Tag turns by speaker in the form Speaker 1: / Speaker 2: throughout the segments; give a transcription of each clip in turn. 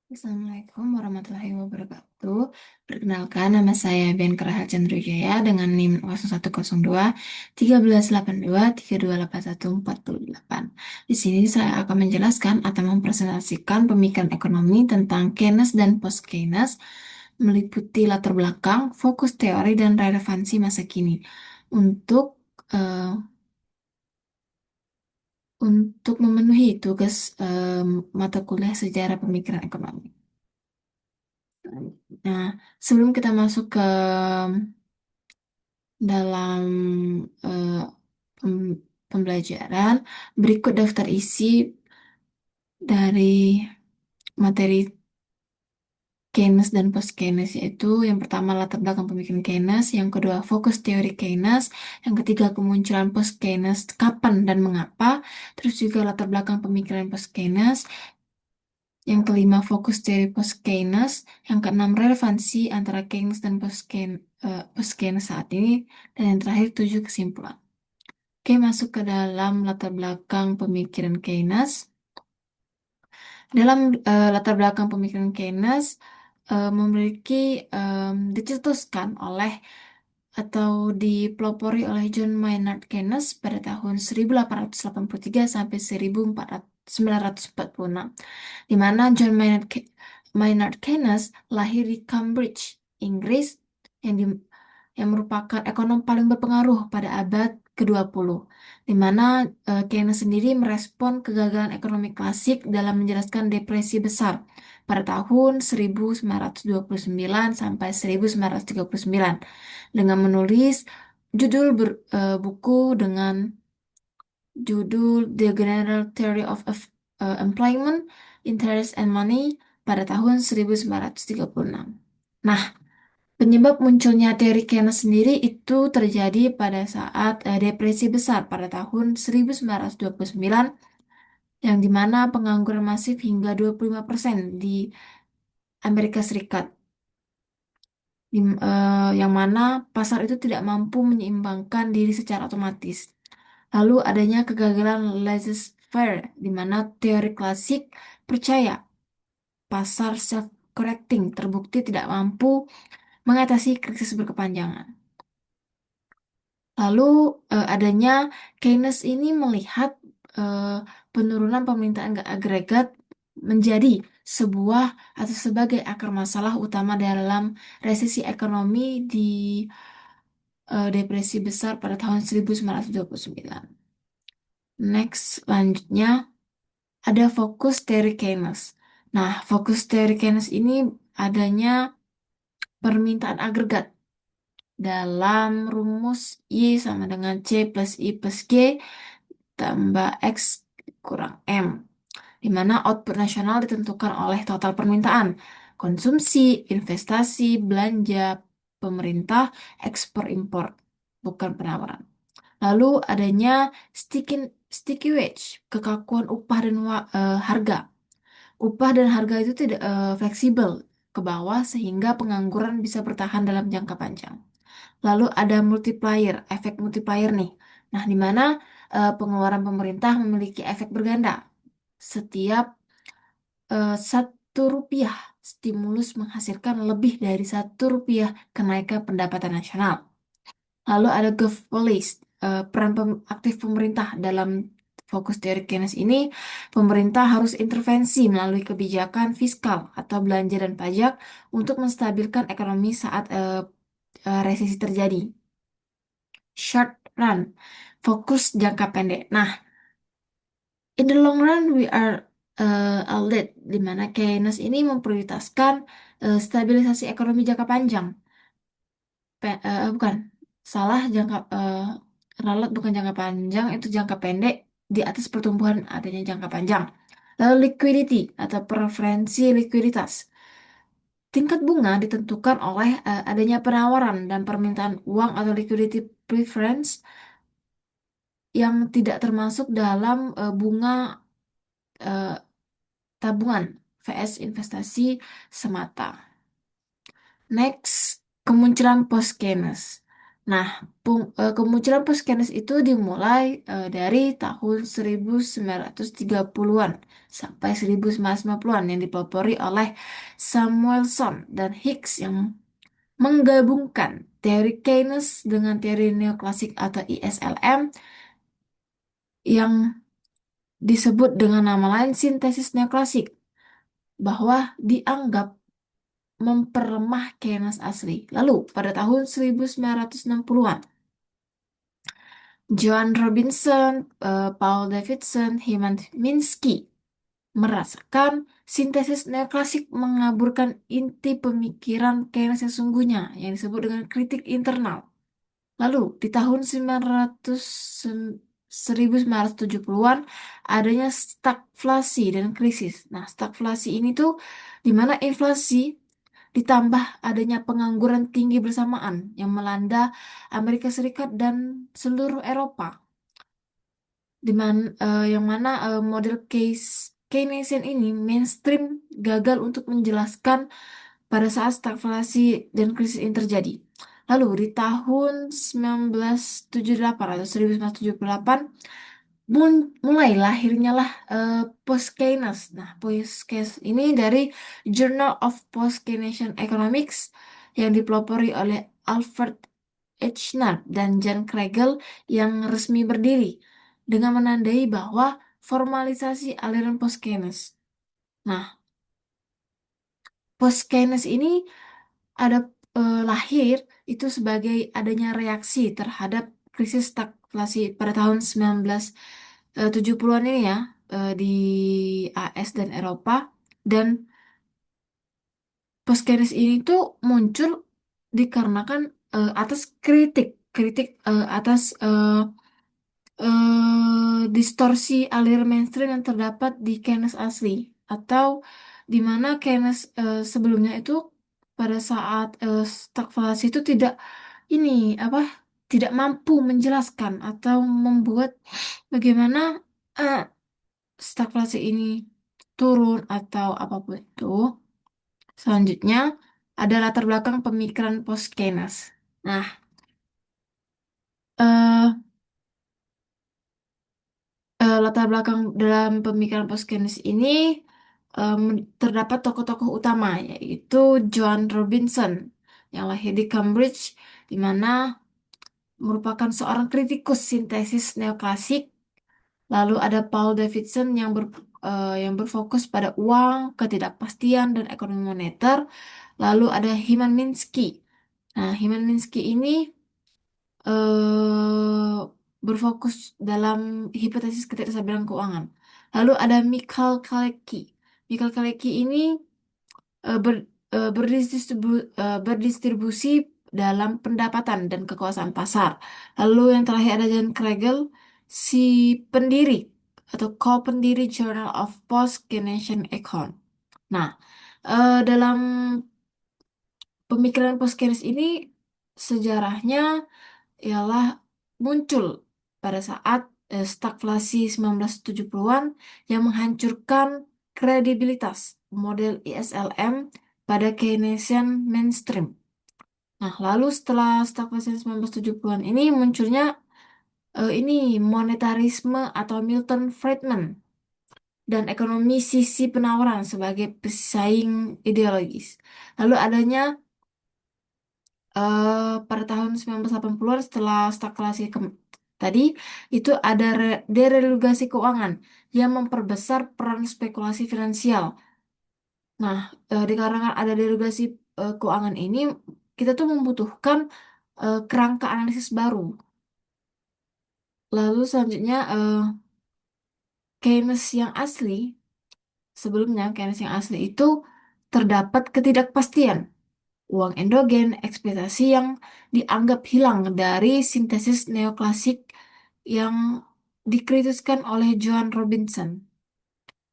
Speaker 1: Assalamualaikum warahmatullahi wabarakatuh. Perkenalkan, nama saya Ben Kerahal Chandrujaya dengan NIM 0102 1382 328148. Di sini saya akan menjelaskan atau mempresentasikan pemikiran ekonomi tentang Keynes dan post-Keynes, meliputi latar belakang, fokus teori, dan relevansi masa kini. Untuk eh, untuk memenuhi tugas mata kuliah sejarah pemikiran ekonomi. Nah, sebelum kita masuk ke dalam eh, pembelajaran, berikut daftar isi dari materi Keynes dan post-Keynes, yaitu yang pertama latar belakang pemikiran Keynes, yang kedua fokus teori Keynes, yang ketiga kemunculan post-Keynes, kapan dan mengapa, terus juga latar belakang pemikiran post-Keynes, yang kelima fokus teori post-Keynes, yang keenam relevansi antara Keynes dan post-Keynes saat ini, dan yang terakhir tujuh kesimpulan. Oke, masuk ke dalam latar belakang pemikiran Keynes. Dalam latar belakang pemikiran Keynes memiliki dicetuskan oleh atau dipelopori oleh John Maynard Keynes pada tahun 1883 sampai 1946, di mana John Maynard Keynes lahir di Cambridge, Inggris, yang di, yang merupakan ekonom paling berpengaruh pada abad ke-20, di mana Keynes sendiri merespon kegagalan ekonomi klasik dalam menjelaskan depresi besar pada tahun 1929 sampai 1939 dengan menulis buku dengan judul The General Theory of Employment, Interest and Money pada tahun 1936. Nah, penyebab munculnya teori Keynes sendiri itu terjadi pada saat depresi besar pada tahun 1929, yang dimana pengangguran masif hingga 25% di Amerika Serikat, yang mana pasar itu tidak mampu menyeimbangkan diri secara otomatis. Lalu adanya kegagalan laissez-faire, di mana teori klasik percaya pasar self-correcting terbukti tidak mampu mengatasi krisis berkepanjangan. Lalu adanya Keynes ini melihat eh, penurunan permintaan agregat menjadi sebuah atau sebagai akar masalah utama dalam resesi ekonomi di depresi besar pada tahun 1929. Next, selanjutnya ada fokus teori Keynes. Nah, fokus teori Keynes ini adanya permintaan agregat dalam rumus Y sama dengan C plus I plus G tambah X kurang M, di mana output nasional ditentukan oleh total permintaan, konsumsi, investasi, belanja, pemerintah, ekspor impor, bukan penawaran. Lalu adanya sticky, sticky wage, kekakuan upah dan harga. Upah dan harga itu tidak fleksibel ke bawah sehingga pengangguran bisa bertahan dalam jangka panjang. Lalu ada multiplier, efek multiplier nih. Nah, di mana pengeluaran pemerintah memiliki efek berganda. Setiap 1 rupiah stimulus menghasilkan lebih dari 1 rupiah kenaikan pendapatan nasional. Lalu ada GovPolice, peran aktif pemerintah dalam fokus teori Keynes ini, pemerintah harus intervensi melalui kebijakan fiskal atau belanja dan pajak untuk menstabilkan ekonomi saat resesi terjadi. Short run, fokus jangka pendek. Nah, in the long run we are a lead, di mana Keynes ini memprioritaskan stabilisasi ekonomi jangka panjang. Bukan, salah, ralat bukan jangka panjang, itu jangka pendek di atas pertumbuhan adanya jangka panjang. Lalu liquidity atau preferensi likuiditas. Tingkat bunga ditentukan oleh adanya penawaran dan permintaan uang atau liquidity preference yang tidak termasuk dalam bunga eh, tabungan vs investasi semata. Next, kemunculan post-Keynes. Nah, kemunculan Post-Keynesian itu dimulai dari tahun 1930-an sampai 1950-an yang dipelopori oleh Samuelson dan Hicks yang menggabungkan teori Keynes dengan teori neoklasik atau ISLM yang disebut dengan nama lain sintesis neoklasik, bahwa dianggap memperlemah Keynes asli. Lalu, pada tahun 1960-an, John Robinson, Paul Davidson, Hyman Minsky merasakan sintesis neoklasik mengaburkan inti pemikiran Keynes yang sesungguhnya yang disebut dengan kritik internal. Lalu, di tahun 1970-an adanya stagflasi dan krisis. Nah, stagflasi ini tuh di mana inflasi ditambah adanya pengangguran tinggi bersamaan yang melanda Amerika Serikat dan seluruh Eropa, yang mana model case Keynesian ini mainstream gagal untuk menjelaskan pada saat stagflasi dan krisis ini terjadi. Lalu di tahun 1978 atau 1978 mulai lahirnya lah post-Keynes. Nah, post-Keynes ini dari Journal of Post-Keynesian Economics yang dipelopori oleh Alfred Eichner dan Jan Kregel yang resmi berdiri dengan menandai bahwa formalisasi aliran post-Keynes. Nah, post-Keynes ini ada lahir itu sebagai adanya reaksi terhadap krisis stagflasi pada tahun 1970-an ini ya, di AS dan Eropa. Dan post-Keynes ini tuh muncul dikarenakan atas kritik kritik atas distorsi aliran mainstream yang terdapat di Keynes asli, atau di mana Keynes sebelumnya itu pada saat stagflasi itu ini apa tidak mampu menjelaskan atau membuat bagaimana eh, stagflasi ini turun atau apapun itu. Selanjutnya ada latar belakang pemikiran post-Keynes. Nah, eh, latar belakang dalam pemikiran post-Keynes ini em, terdapat tokoh-tokoh utama yaitu John Robinson yang lahir di Cambridge, di mana merupakan seorang kritikus sintesis neoklasik. Lalu ada Paul Davidson yang berfokus pada uang, ketidakpastian, dan ekonomi moneter. Lalu ada Hyman Minsky. Nah, Hyman Minsky ini berfokus dalam hipotesis ketidakstabilan keuangan. Lalu ada Michael Kalecki. Michael Kalecki ini eh, ber, berdistribusi dalam pendapatan dan kekuasaan pasar. Lalu yang terakhir ada John Kregel, si pendiri atau co-pendiri Journal of Post-Keynesian Econ. Nah, dalam pemikiran post-Keynes ini sejarahnya ialah muncul pada saat stagflasi 1970-an yang menghancurkan kredibilitas model ISLM pada Keynesian mainstream. Nah, lalu setelah stagflasi 1970-an ini munculnya ini monetarisme atau Milton Friedman dan ekonomi sisi penawaran sebagai pesaing ideologis. Lalu adanya pada tahun 1980-an setelah stagflasi tadi itu ada deregulasi keuangan yang memperbesar peran spekulasi finansial. Nah, dikarenakan ada deregulasi keuangan ini, kita tuh membutuhkan kerangka analisis baru. Lalu selanjutnya Keynes yang asli, sebelumnya Keynes yang asli itu terdapat ketidakpastian uang endogen, ekspektasi yang dianggap hilang dari sintesis neoklasik yang dikritiskan oleh Joan Robinson.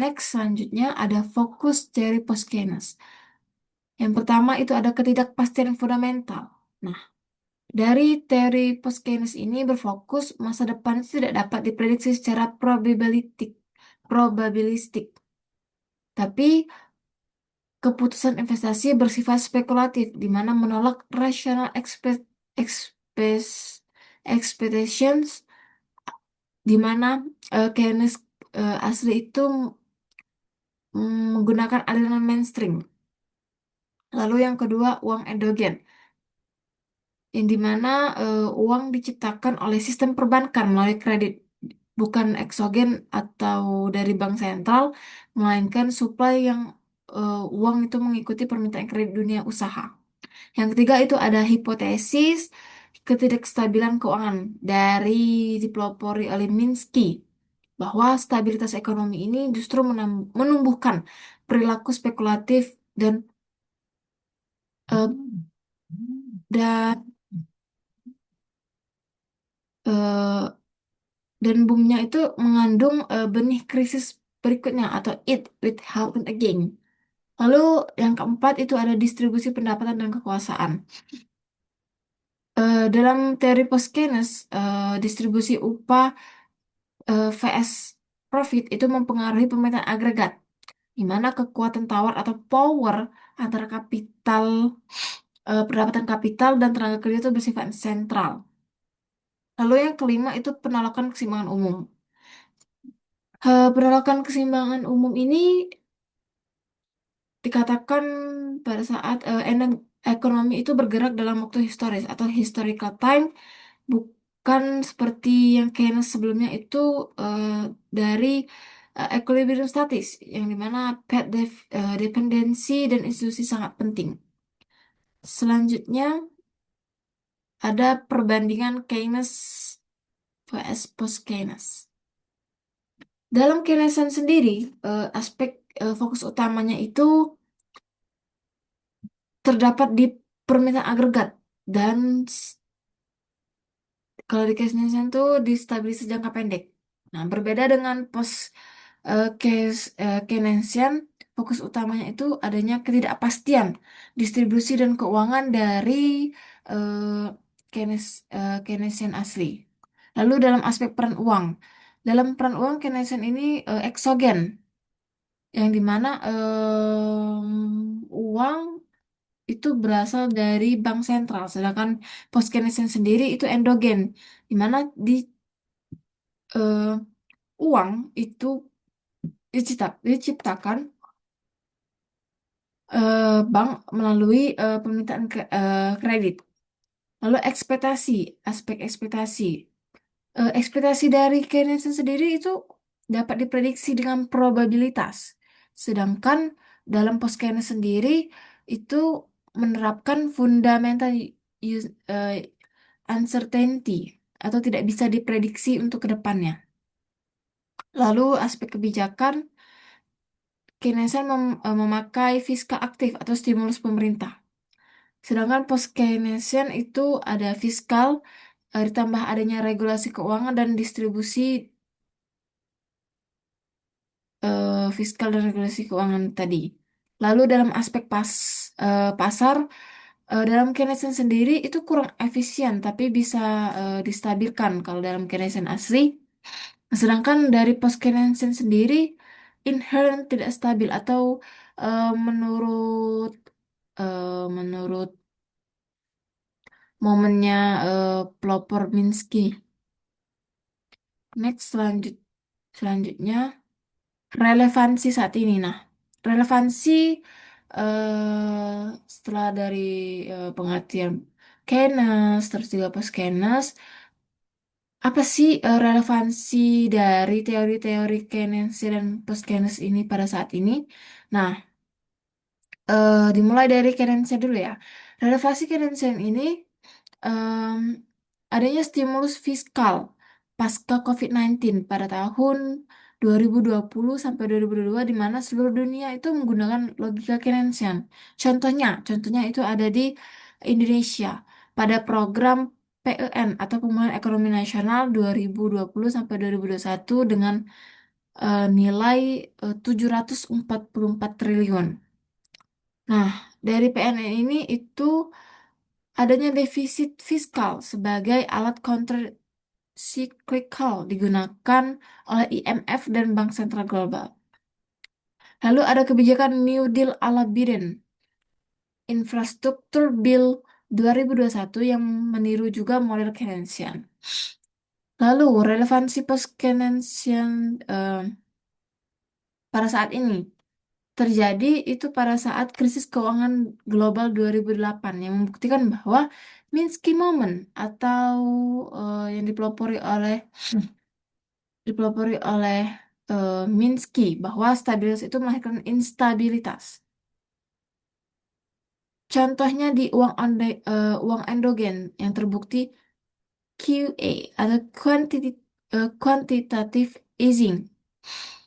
Speaker 1: Next, selanjutnya ada fokus teori post-Keynes. Yang pertama itu ada ketidakpastian fundamental. Nah, dari teori post-Keynes ini berfokus masa depan itu tidak dapat diprediksi secara probabilistik, tapi keputusan investasi bersifat spekulatif, di mana menolak rasional expectations, di mana Keynes asli itu menggunakan aliran mainstream. Lalu yang kedua, uang endogen, yang dimana uang diciptakan oleh sistem perbankan melalui kredit, bukan eksogen atau dari bank sentral, melainkan supply yang uang itu mengikuti permintaan kredit dunia usaha. Yang ketiga itu ada hipotesis ketidakstabilan keuangan dari dipelopori oleh Minsky, bahwa stabilitas ekonomi ini justru menumbuhkan perilaku spekulatif dan eh, dan eh, dan boomnya itu mengandung benih krisis berikutnya atau it will happen again. Lalu yang keempat itu ada distribusi pendapatan dan kekuasaan. Dalam teori post-Keynes, distribusi upah vs profit itu mempengaruhi pemetaan agregat, di mana kekuatan tawar atau power antara pendapatan kapital dan tenaga kerja itu bersifat sentral. Lalu yang kelima itu penolakan keseimbangan umum. Penolakan keseimbangan umum ini dikatakan pada saat ekonomi itu bergerak dalam waktu historis atau historical time, bukan seperti yang Keynes sebelumnya itu eh, dari equilibrium statis, yang dimana dependensi dan institusi sangat penting. Selanjutnya ada perbandingan Keynes vs post-Keynes. Dalam Keynesian sendiri, aspek fokus utamanya itu terdapat di permintaan agregat dan kalau di Keynesian tuh di stabilitas jangka pendek. Nah, berbeda dengan Keynesian, fokus utamanya itu adanya ketidakpastian distribusi dan keuangan dari eh, Keynesian asli. Lalu dalam aspek peran uang, dalam peran uang Keynesian ini eksogen, yang dimana uang itu berasal dari bank sentral, sedangkan post Keynesian sendiri itu endogen, di mana eh, uang itu diciptakan bank melalui permintaan kredit. Lalu ekspektasi, aspek ekspektasi. Ekspektasi dari Keynesian sendiri itu dapat diprediksi dengan probabilitas, sedangkan dalam post Keynes sendiri itu menerapkan fundamental uncertainty atau tidak bisa diprediksi untuk ke depannya. Lalu aspek kebijakan, Keynesian memakai fiskal aktif atau stimulus pemerintah. Sedangkan post Keynesian itu ada fiskal, ditambah adanya regulasi keuangan dan distribusi fiskal dan regulasi keuangan tadi. Lalu dalam aspek pasar, dalam Keynesian sendiri itu kurang efisien, tapi bisa distabilkan kalau dalam Keynesian asli. Sedangkan dari post Keynesian sendiri inherent tidak stabil atau menurut menurut momennya pelopor Minsky. Next selanjutnya relevansi saat ini. Nah, relevansi setelah dari pengertian Keynes terus juga post Keynes, apa sih relevansi dari teori-teori Keynes dan post Keynes ini pada saat ini? Nah, dimulai dari Keynesian dulu ya. Relevansi Keynesian ini em, adanya stimulus fiskal pasca COVID-19 pada tahun 2020 sampai 2022 di mana seluruh dunia itu menggunakan logika Keynesian. Contohnya itu ada di Indonesia pada program PEN atau Pemulihan Ekonomi Nasional 2020 sampai 2021 dengan nilai 744 triliun. Nah, dari PNN ini itu adanya defisit fiskal sebagai alat counter cyclical digunakan oleh IMF dan Bank Sentral Global. Lalu ada kebijakan New Deal ala Biden, Infrastructure Bill 2021 yang meniru juga model Keynesian. Lalu relevansi post-Keynesian eh, pada saat ini terjadi itu pada saat krisis keuangan global 2008 yang membuktikan bahwa Minsky Moment atau yang dipelopori oleh Minsky bahwa stabilitas itu melahirkan instabilitas. Contohnya di uang endogen yang terbukti QE atau quantitative easing,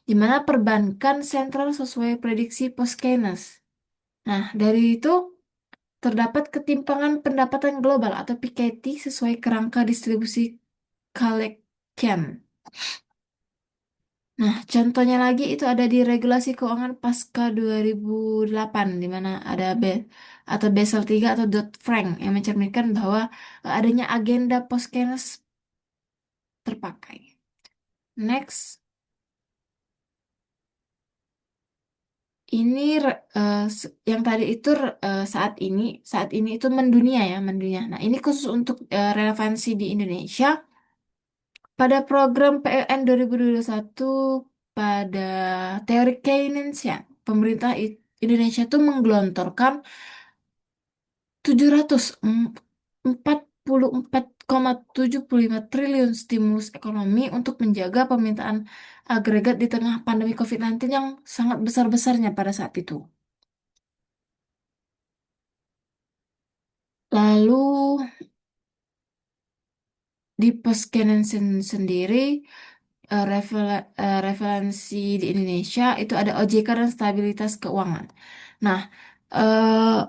Speaker 1: di mana perbankan sentral sesuai prediksi post-Keynes. Nah, dari itu terdapat ketimpangan pendapatan global atau Piketty sesuai kerangka distribusi Kaleckian. Nah, contohnya lagi itu ada di regulasi keuangan pasca 2008 di mana ada atau Basel III atau Dodd-Frank yang mencerminkan bahwa adanya agenda post-Keynes terpakai. Next, ini yang tadi itu saat ini itu mendunia ya, mendunia. Nah, ini khusus untuk relevansi di Indonesia. Pada program PLN 2021 pada teori Keynesian, pemerintah Indonesia itu menggelontorkan 744,75 triliun stimulus ekonomi untuk menjaga permintaan agregat di tengah pandemi COVID-19 yang sangat besar-besarnya pada saat itu. Lalu di Post-Keynesian sendiri, referensi di Indonesia itu ada OJK dan stabilitas keuangan. Nah, eh,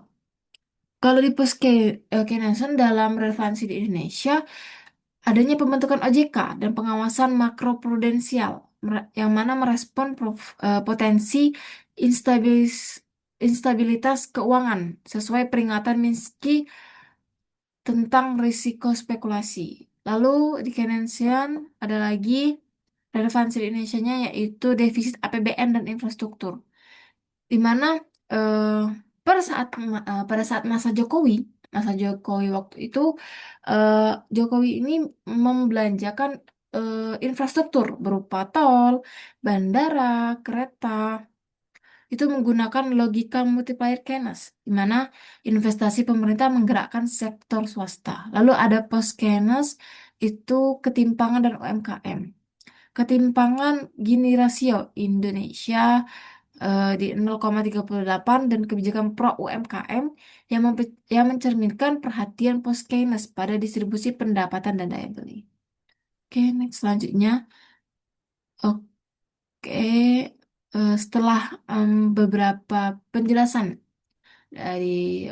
Speaker 1: kalau di Keynesian dalam relevansi di Indonesia, adanya pembentukan OJK dan pengawasan makroprudensial yang mana merespon potensi instabilitas keuangan sesuai peringatan Minsky tentang risiko spekulasi. Lalu di Keynesian ada lagi relevansi di Indonesia-nya yaitu defisit APBN dan infrastruktur, di mana eh, pada saat masa Jokowi waktu itu eh, Jokowi ini membelanjakan infrastruktur berupa tol, bandara, kereta itu menggunakan logika multiplier Keynes, di mana investasi pemerintah menggerakkan sektor swasta. Lalu ada post Keynes itu ketimpangan dan UMKM. Ketimpangan Gini rasio Indonesia di 0,38 dan kebijakan pro UMKM yang mencerminkan perhatian post Keynes pada distribusi pendapatan dan daya beli. Oke, next selanjutnya. Oke, setelah beberapa penjelasan dari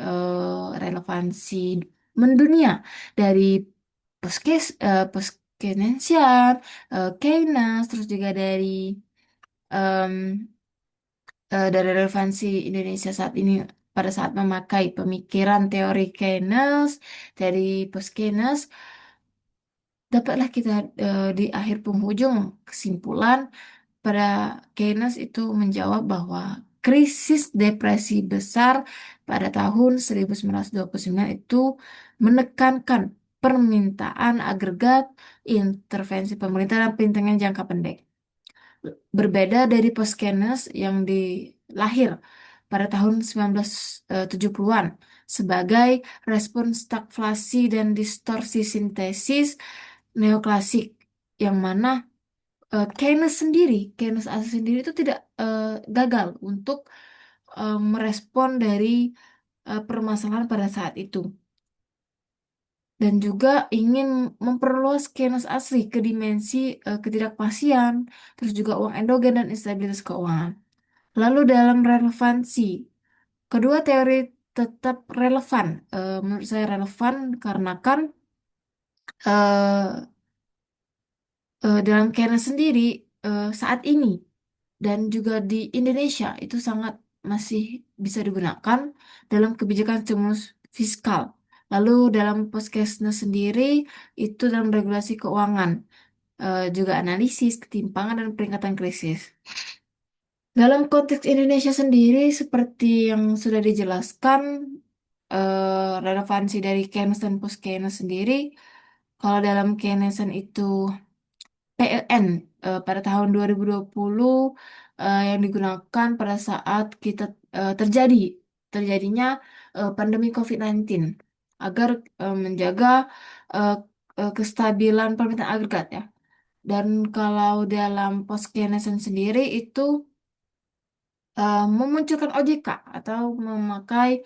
Speaker 1: relevansi mendunia dari post-Keynesian, Keynes, terus juga em, dari relevansi Indonesia saat ini pada saat memakai pemikiran teori Keynes dari post-Keynes, dapatlah kita di akhir penghujung kesimpulan pada Keynes itu menjawab bahwa krisis depresi besar pada tahun 1929 itu menekankan permintaan agregat, intervensi pemerintah dan perlindungan jangka pendek. Berbeda dari post-Keynes yang lahir pada tahun 1970-an sebagai respon stagflasi dan distorsi sintesis neoklasik yang mana Keynes asal sendiri itu tidak gagal untuk merespon dari permasalahan pada saat itu dan juga ingin memperluas Keynes asli ke dimensi ketidakpastian, terus juga uang endogen dan instabilitas keuangan. Lalu dalam relevansi, kedua teori tetap relevan. Menurut saya relevan karena kan eh, dalam Keynes sendiri saat ini dan juga di Indonesia itu sangat masih bisa digunakan dalam kebijakan stimulus fiskal. Lalu dalam Poskesnes sendiri itu dalam regulasi keuangan, juga analisis, ketimpangan, dan peringatan krisis. Dalam konteks Indonesia sendiri, seperti yang sudah dijelaskan, relevansi dari Keynes dan post Keynes sendiri. Kalau dalam Keynesan itu PLN pada tahun 2020 yang digunakan pada saat kita terjadinya pandemi COVID-19 agar menjaga eh, kestabilan permintaan agregat ya. Dan kalau dalam post Keynesian sendiri itu memunculkan OJK atau memakai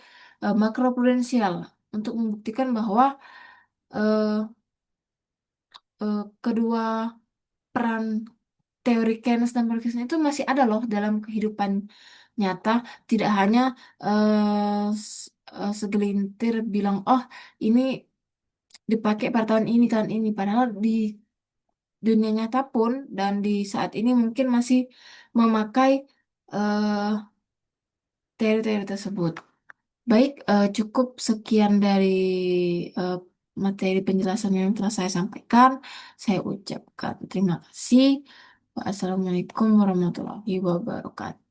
Speaker 1: makroprudensial untuk membuktikan bahwa eh, kedua peran teori Keynes dan Marxisme itu masih ada loh dalam kehidupan nyata, tidak hanya segelintir bilang, oh ini dipakai pada tahun ini, padahal di dunia nyata pun dan di saat ini mungkin masih memakai eh, teori-teori tersebut. Baik, cukup sekian dari eh, materi penjelasan yang telah saya sampaikan. Saya ucapkan terima kasih. Wassalamualaikum warahmatullahi wabarakatuh.